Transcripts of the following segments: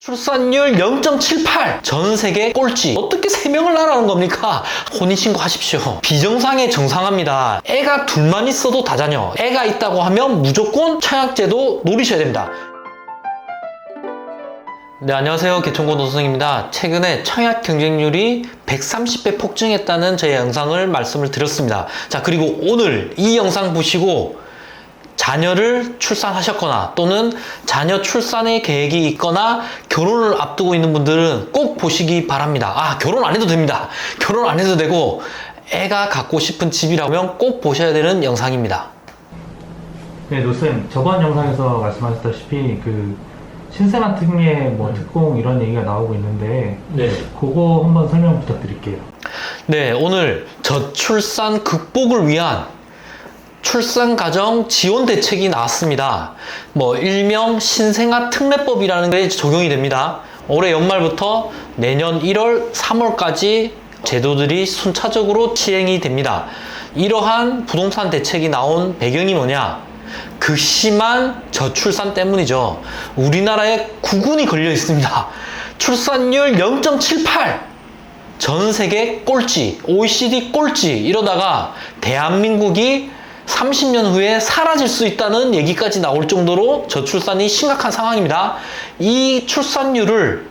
출산율 0.78 전 세계 꼴찌. 어떻게 3명을 나라는 겁니까? 혼인신고 하십시오. 비정상에 정상합니다. 애가 둘만 있어도 다자녀. 애가 있다고 하면 무조건 청약제도 노리셔야 됩니다. 네, 안녕하세요. 개천고 노선생입니다. 최근에 청약 경쟁률이 130배 폭증했다는 제 영상을 말씀을 드렸습니다. 자, 그리고 오늘 이 영상 보시고 자녀를 출산하셨거나 또는 자녀 출산의 계획이 있거나 결혼을 앞두고 있는 분들은 꼭 보시기 바랍니다. 결혼 안 해도 됩니다. 결혼 안 해도 되고 애가 갖고 싶은 집이라면 꼭 보셔야 되는 영상입니다. 네, 노쌤, 저번 영상에서 말씀하셨다시피 신생아 특례 특공 이런 얘기가 나오고 있는데 그거 한번 설명 부탁드릴게요. 네, 오늘 저출산 극복을 위한 출산가정 지원 대책이 나왔습니다. 일명 신생아 특례법이라는 게 적용이 됩니다. 올해 연말부터 내년 1월, 3월까지 제도들이 순차적으로 시행이 됩니다. 이러한 부동산 대책이 나온 배경이 뭐냐? 극심한 저출산 때문이죠. 우리나라에 국운이 걸려 있습니다. 출산율 0.78 전 세계 꼴찌, OECD 꼴찌. 이러다가 대한민국이 30년 후에 사라질 수 있다는 얘기까지 나올 정도로 저출산이 심각한 상황입니다. 이 출산율을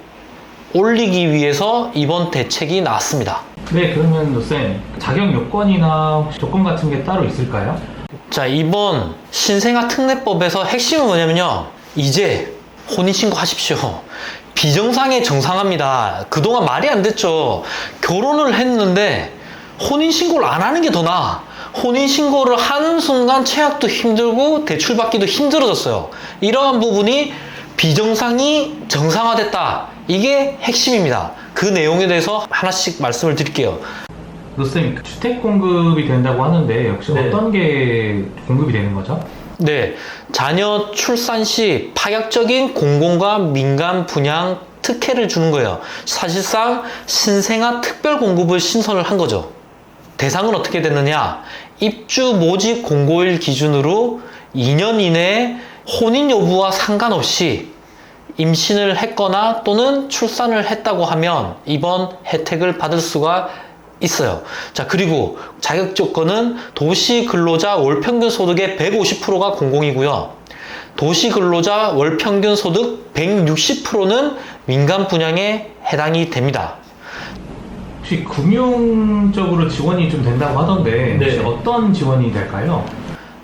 올리기 위해서 이번 대책이 나왔습니다. 네, 그러면 노쌤, 자격 요건이나 혹시 조건 같은 게 따로 있을까요? 자, 이번 신생아 특례법에서 핵심은 뭐냐면요. 이제 혼인신고 하십시오. 비정상에 정상합니다. 그동안 말이 안 됐죠. 결혼을 했는데 혼인신고를 안 하는 게 더 나아. 혼인신고를 하는 순간 청약도 힘들고 대출받기도 힘들어졌어요. 이러한 부분이 비정상이 정상화됐다. 이게 핵심입니다. 그 내용에 대해서 하나씩 말씀을 드릴게요. 노쌤, 주택 공급이 된다고 하는데 역시 어떤 게 공급이 되는 거죠? 네, 자녀 출산 시 파격적인 공공과 민간 분양 특혜를 주는 거예요. 사실상 신생아 특별 공급을 신설을 한 거죠. 대상은 어떻게 됐느냐? 입주 모집 공고일 기준으로 2년 이내에 혼인 여부와 상관없이 임신을 했거나 또는 출산을 했다고 하면 이번 혜택을 받을 수가 있어요. 자, 그리고 자격 조건은 도시 근로자 월 평균 소득의 150%가 공공이고요. 도시 근로자 월 평균 소득 160%는 민간 분양에 해당이 됩니다. 혹시 금융적으로 지원이 좀 된다고 하던데 혹시 어떤 지원이 될까요?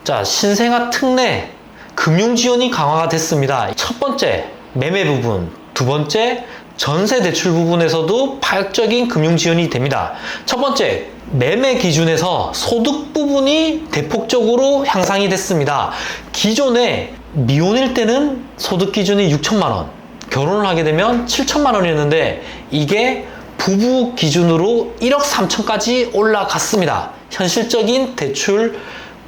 자, 신생아 특례 금융 지원이 강화가 됐습니다. 첫 번째, 매매 부분. 두 번째, 전세 대출 부분에서도 파격적인 금융 지원이 됩니다. 첫 번째, 매매 기준에서 소득 부분이 대폭적으로 향상이 됐습니다. 기존에 미혼일 때는 소득 기준이 6천만 원, 결혼을 하게 되면 7천만 원이었는데 이게 부부 기준으로 1억 3천까지 올라갔습니다. 현실적인 대출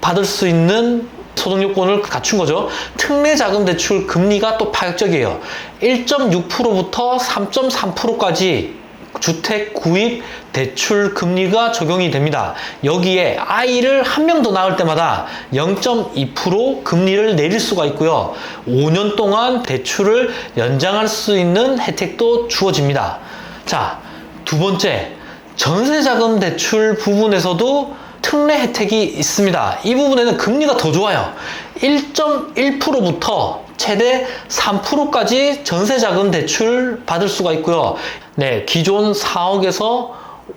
받을 수 있는 소득 요건을 갖춘 거죠. 특례자금 대출 금리가 또 파격적이에요. 1.6%부터 3.3%까지 주택 구입 대출 금리가 적용이 됩니다. 여기에 아이를 한 명 더 낳을 때마다 0.2% 금리를 내릴 수가 있고요. 5년 동안 대출을 연장할 수 있는 혜택도 주어집니다. 자, 두 번째, 전세자금 대출 부분에서도 특례 혜택이 있습니다. 이 부분에는 금리가 더 좋아요. 1.1%부터 최대 3%까지 전세자금 대출 받을 수가 있고요. 네, 기존 4억에서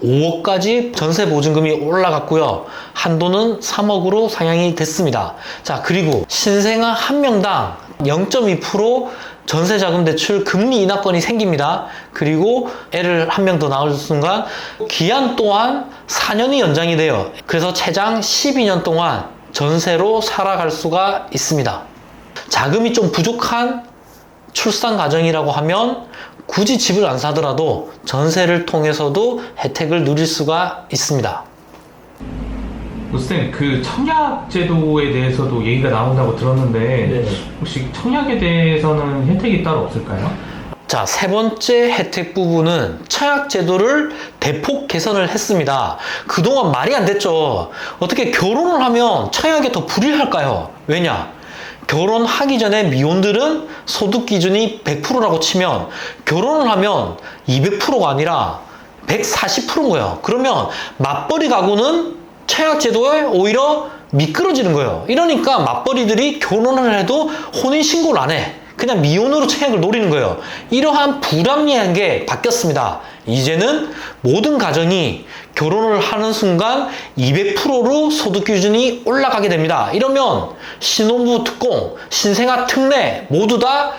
5억까지 전세보증금이 올라갔고요. 한도는 3억으로 상향이 됐습니다. 자, 그리고 신생아 한 명당 0.2% 전세자금 대출 금리 인하권이 생깁니다. 그리고 애를 한 명 더 낳을 순간 기한 또한 4년이 연장이 돼요. 그래서 최장 12년 동안 전세로 살아갈 수가 있습니다. 자금이 좀 부족한 출산 가정이라고 하면 굳이 집을 안 사더라도 전세를 통해서도 혜택을 누릴 수가 있습니다. 쌤, 청약 제도에 대해서도 얘기가 나온다고 들었는데 혹시 청약에 대해서는 혜택이 따로 없을까요? 자, 세 번째 혜택 부분은 청약 제도를 대폭 개선을 했습니다. 그동안 말이 안 됐죠. 어떻게 결혼을 하면 청약이 더 불리할까요? 왜냐? 결혼하기 전에 미혼들은 소득 기준이 100%라고 치면 결혼을 하면 200%가 아니라 140%인 거예요. 그러면 맞벌이 가구는 청약제도에 오히려 미끄러지는 거예요. 이러니까 맞벌이들이 결혼을 해도 혼인신고를 안 해. 그냥 미혼으로 청약을 노리는 거예요. 이러한 불합리한 게 바뀌었습니다. 이제는 모든 가정이 결혼을 하는 순간 200%로 소득 기준이 올라가게 됩니다. 이러면 신혼부부 특공, 신생아 특례 모두 다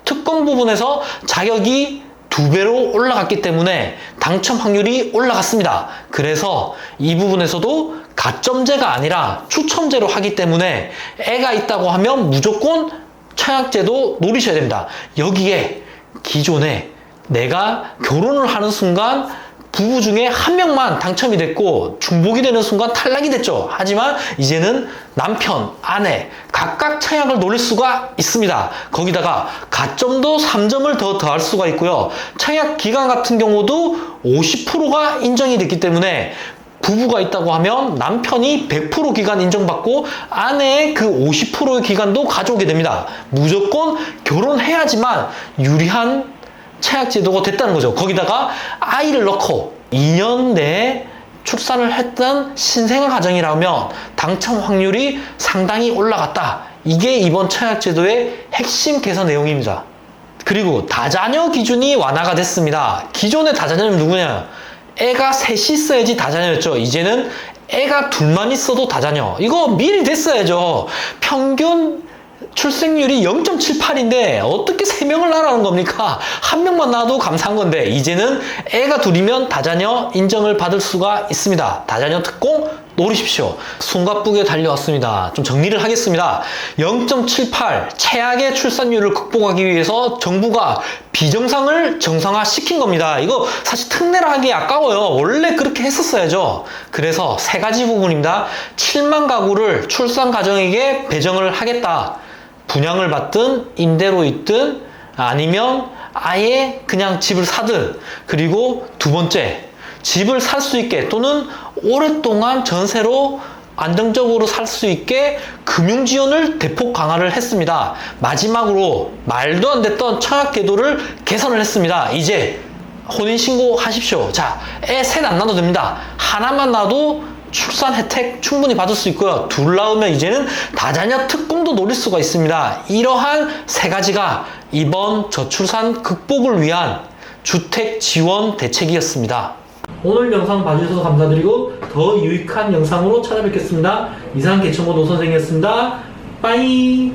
특공 부분에서 자격이 2배로 올라갔기 때문에 당첨 확률이 올라갔습니다. 그래서 이 부분에서도 가점제가 아니라 추첨제로 하기 때문에 애가 있다고 하면 무조건 청약제도 노리셔야 됩니다. 여기에 기존에 내가 결혼을 하는 순간 부부 중에 한 명만 당첨이 됐고 중복이 되는 순간 탈락이 됐죠. 하지만 이제는 남편, 아내 각각 청약을 노릴 수가 있습니다. 거기다가 가점도 3점을 더 더할 수가 있고요. 청약 기간 같은 경우도 50%가 인정이 됐기 때문에 부부가 있다고 하면 남편이 100% 기간 인정받고 아내의 그 50%의 기간도 가져오게 됩니다. 무조건 결혼해야지만 유리한 청약제도가 됐다는 거죠. 거기다가 아이를 넣고 2년 내에 출산을 했던 신생아 가정이라면 당첨 확률이 상당히 올라갔다. 이게 이번 청약제도의 핵심 개선 내용입니다. 그리고 다자녀 기준이 완화가 됐습니다. 기존의 다자녀는 누구냐? 애가 셋이 있어야지 다자녀였죠. 이제는 애가 둘만 있어도 다자녀. 이거 미리 됐어야죠. 평균 출생률이 0.78인데 어떻게 3명을 낳으라는 겁니까? 한 명만 낳아도 감사한 건데 이제는 애가 둘이면 다자녀 인정을 받을 수가 있습니다. 다자녀 특공 노리십시오. 숨가쁘게 달려왔습니다. 좀 정리를 하겠습니다. 0.78 최악의 출산율을 극복하기 위해서 정부가 비정상을 정상화시킨 겁니다. 이거 사실 특례라 하기 아까워요. 원래 그렇게 했었어야죠. 그래서 3가지 부분입니다. 7만 가구를 출산 가정에게 배정을 하겠다. 분양을 받든 임대로 있든 아니면 아예 그냥 집을 사든. 그리고 2번째, 집을 살 수 있게 또는 오랫동안 전세로 안정적으로 살 수 있게 금융 지원을 대폭 강화를 했습니다. 마지막으로 말도 안 됐던 청약제도를 개선을 했습니다. 이제 혼인신고 하십시오. 자, 애 셋 안 낳아도 됩니다. 하나만 낳아도 출산 혜택 충분히 받을 수 있고요. 둘 낳으면 이제는 다자녀 특공도 노릴 수가 있습니다. 이러한 3가지가 이번 저출산 극복을 위한 주택 지원 대책이었습니다. 오늘 영상 봐주셔서 감사드리고 더 유익한 영상으로 찾아뵙겠습니다. 이상 개천고 노선생이었습니다. 빠이.